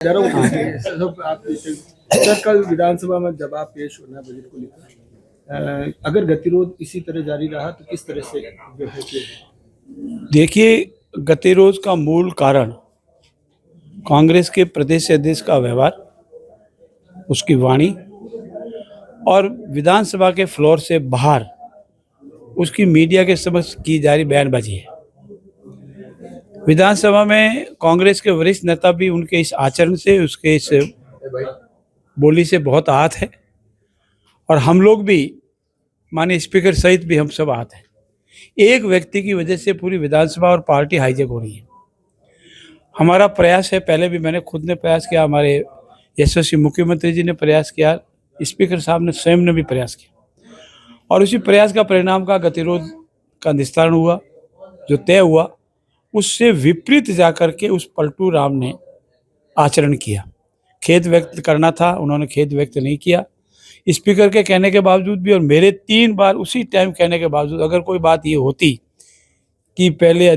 Sir, कल विधानसभा में जवाब पेश होना बजट को लेकर, अगर गतिरोध इसी तरह जारी रहा तो किस तरह से देखिए, गतिरोध का मूल कारण कांग्रेस के प्रदेश अध्यक्ष का व्यवहार, उसकी वाणी और विधानसभा के फ्लोर से बाहर उसकी मीडिया के समक्ष की जा रही बयानबाजी है। विधानसभा में कांग्रेस के वरिष्ठ नेता भी उनके इस आचरण से, उसके इस बोली से बहुत आहत है और हम लोग भी, माननीय स्पीकर सहित भी हम सब आहत हैं। एक व्यक्ति की वजह से पूरी विधानसभा और पार्टी हाईजैक हो रही है। हमारा प्रयास है, पहले भी मैंने खुद ने प्रयास किया, हमारे यशस्वी मुख्यमंत्री जी ने प्रयास किया, स्पीकर साहब ने स्वयं ने भी प्रयास किया और उसी प्रयास का परिणाम का गतिरोध का निस्तारण हुआ। जो तय हुआ उससे विपरीत जाकर के उस पलटू राम ने आचरण किया। खेद व्यक्त करना था, उन्होंने खेद व्यक्त नहीं किया। स्पीकर के कहने के बावजूद भी और मेरे 3 बार उसी टाइम कहने के बावजूद, अगर कोई बात ये होती कि पहले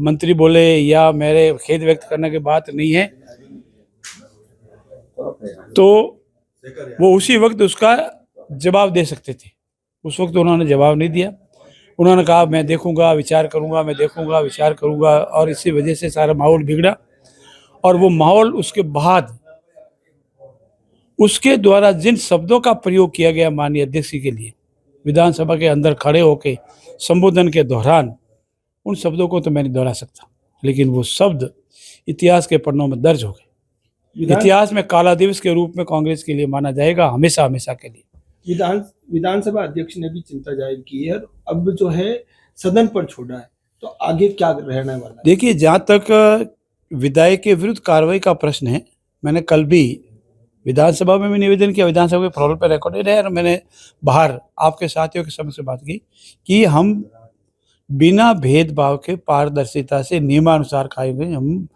मंत्री बोले या मेरे खेद व्यक्त करने की बात नहीं है, तो वो उसी वक्त उसका जवाब दे सकते थे। उस वक्त उन्होंने जवाब नहीं दिया। उन्होंने कहा मैं देखूंगा, विचार करूंगा, मैं देखूंगा, विचार करूंगा, और इसी वजह से सारा माहौल बिगड़ा। और वो माहौल उसके बाद उसके द्वारा जिन शब्दों का प्रयोग किया गया माननीय अध्यक्ष के लिए विधानसभा के अंदर खड़े होकर संबोधन के दौरान, उन शब्दों को तो मैं नहीं दोहरा सकता, लेकिन वो शब्द इतिहास के पन्नों में दर्ज हो गए। इतिहास में काला दिवस के रूप में कांग्रेस के लिए माना जाएगा, हमेशा हमेशा के लिए। विधानसभा अध्यक्ष ने भी चिंता जाहिर की है, अब जो है सदन पर छोड़ा है, तो आगे क्या रहने वाला है? देखिए, जहाँ तक विधायक के विरुद्ध कार्रवाई का प्रश्न है, मैंने कल भी विधानसभा में भी निवेदन किया, विधानसभा के फ्लोर पर रिकॉर्डेड है, और मैंने बाहर आपके साथियों के समक्ष बात की कि हम बिना भेदभाव के पारदर्शिता से नियमानुसार खाएंगे, हम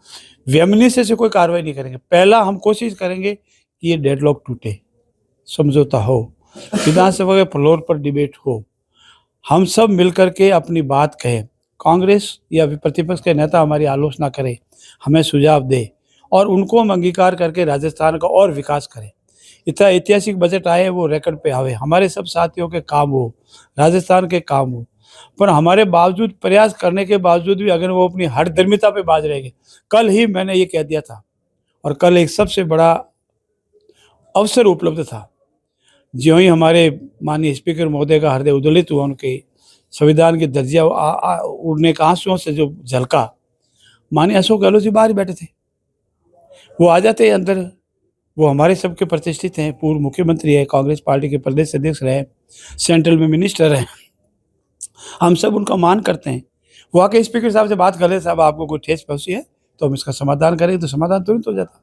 व्यमनिष्ठ से कोई कार्रवाई नहीं करेंगे। पहला हम कोशिश करेंगे कि ये डेडलॉक टूटे, समझौता हो, विधानसभा के फ्लोर पर डिबेट हो, हम सब मिलकर के अपनी बात कहें, कांग्रेस या प्रतिपक्ष के नेता हमारी आलोचना करें, हमें सुझाव दे और उनको हम अंगीकार करके राजस्थान का और विकास करें। इतना ऐतिहासिक बजट आए, वो रिकॉर्ड पे आवे, हमारे सब साथियों के काम हो, राजस्थान के काम हो। पर हमारे बावजूद, प्रयास करने के बावजूद भी अगर वो अपनी हठधर्मिता पे बाज रहेंगे, कल ही मैंने ये कह दिया था और कल एक सबसे बड़ा अवसर उपलब्ध था। ज्यों ही हमारे माननीय स्पीकर महोदय का हृदय उद्वेलित हुआ, उनके संविधान की दर्जिया उड़ने का आंसुओं से जो झलका, माननीय अशोक गहलोत जी बाहर बैठे थे, वो आ जाते हैं अंदर। वो हमारे सबके प्रतिष्ठित हैं, पूर्व मुख्यमंत्री है, कांग्रेस पार्टी के प्रदेश अध्यक्ष रहे, सेंट्रल में मिनिस्टर हैं, हम सब उनका मान करते हैं। वो आके स्पीकर साहब से बात कर ले, साहब आपको कोई ठेस पहुंची है तो हम इसका समाधान करें, तो समाधान तुरंत हो जाता।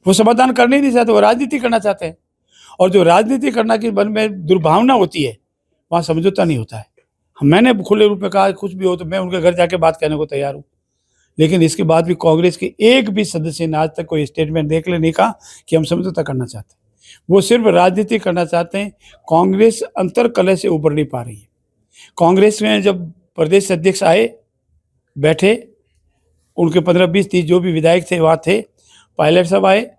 वो समाधान करने ही नहीं चाहते, वो राजनीति करना चाहते हैं, और जो राजनीति करना की मन में दुर्भावना होती है, वहाँ समझौता नहीं होता है। मैंने खुले रूप में कहा कुछ भी हो तो मैं उनके घर जाके बात करने को तैयार हूँ, लेकिन इसके बाद भी कांग्रेस के एक भी सदस्य ने आज तक कोई स्टेटमेंट देख ले नहीं कहा कि हम समझौता करना चाहते हैं। वो सिर्फ राजनीति करना चाहते हैं। कांग्रेस अंतर कलह से उबर नहीं पा रही है। कांग्रेस में जब प्रदेश अध्यक्ष आए, बैठे, उनके 15-20-30 जो भी विधायक थे वहाँ थे, पायलट साहब आए,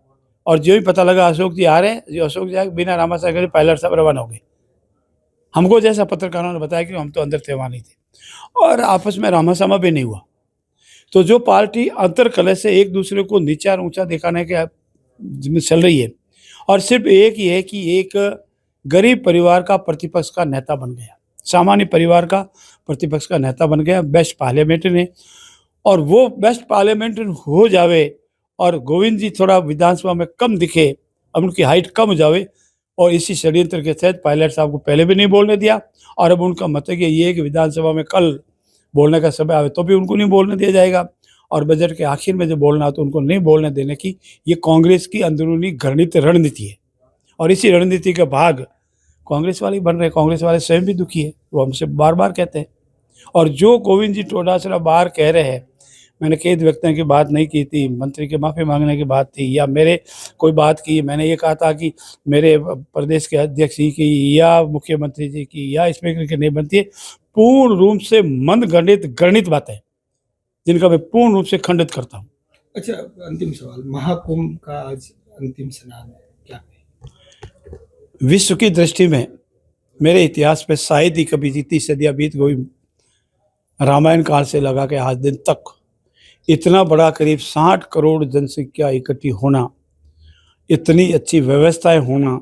और जो भी पता लगा अशोक जी आ रहे हैं, जो अशोक जी बिना रामा सागर के पायलट साहब रवाना हो गए। हमको जैसा पत्रकारों ने बताया कि हम तो अंदर थे, वहाँ नहीं थे, और आपस में रामासामा भी नहीं हुआ। तो जो पार्टी अंतर कलह से एक दूसरे को नीचा और ऊंचा दिखाने के जिम्मे चल रही है, और सिर्फ एक ही है कि एक गरीब परिवार का प्रतिपक्ष का नेता बन गया, सामान्य परिवार का प्रतिपक्ष का नेता बन गया, बेस्ट पार्लियामेंट्री है, और वो बेस्ट पार्लियामेंट्री हो जावे और गोविंद जी थोड़ा विधानसभा में कम दिखे, अब उनकी हाइट कम हो जावे, और इसी षड्यंत्र के तहत पायलट साहब को पहले भी नहीं बोलने दिया, और अब उनका मत है कि ये कि विधानसभा में कल बोलने का समय आवे तो भी उनको नहीं बोलने दिया जाएगा, और बजट के आखिर में जो बोलना हो तो उनको नहीं बोलने देने की ये कांग्रेस की अंदरूनी घृणित रणनीति है। और इसी रणनीति का भाग कांग्रेस वाले बन रहे। कांग्रेस वाले स्वयं भी दुखी है, वो हमसे बार बार कहते हैं। और जो गोविंद जी टोडासरा बाहर कह रहे हैं, मैंने खेद व्यक्त की बात नहीं की थी, मंत्री के माफ़ी मांगने की बात थी, या मेरे कोई बात की, मैंने ये कहा था कि मेरे प्रदेश के अध्यक्ष जी की या मुख्यमंत्री जी की या स्पीकर की नहीं बनती है। पूर्ण रूप से मन गणित बातें जिनका मैं पूर्ण रूप से खंडित करता हूँ। अच्छा, अंतिम सवाल, महाकुंभ का आज अंतिम स्नान है, क्या कहें? विश्व की दृष्टि में मेरे इतिहास में शायद ही कभी जितनी सदियां बीत गई, रामायण काल से लगा के आज दिन तक इतना बड़ा करीब 60 करोड़ जनसंख्या इकट्ठी होना, इतनी अच्छी व्यवस्थाएं होना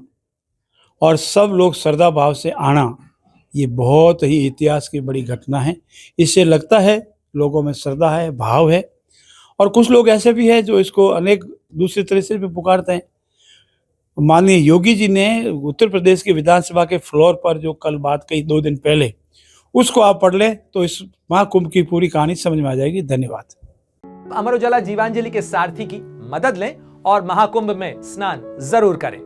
और सब लोग श्रद्धा भाव से आना, ये बहुत ही इतिहास की बड़ी घटना है। इससे लगता है लोगों में श्रद्धा है, भाव है। और कुछ लोग ऐसे भी हैं जो इसको अनेक दूसरे तरह से भी पुकारते हैं। माननीय योगी जी ने उत्तर प्रदेश की विधानसभा के फ्लोर पर जो कल बात कही 2 दिन पहले, उसको आप पढ़ लें तो इस महाकुंभ की पूरी कहानी समझ में आ जाएगी। धन्यवाद। अमर उजाला जीवांजलि के सारथी की मदद लें और महाकुंभ में स्नान जरूर करें।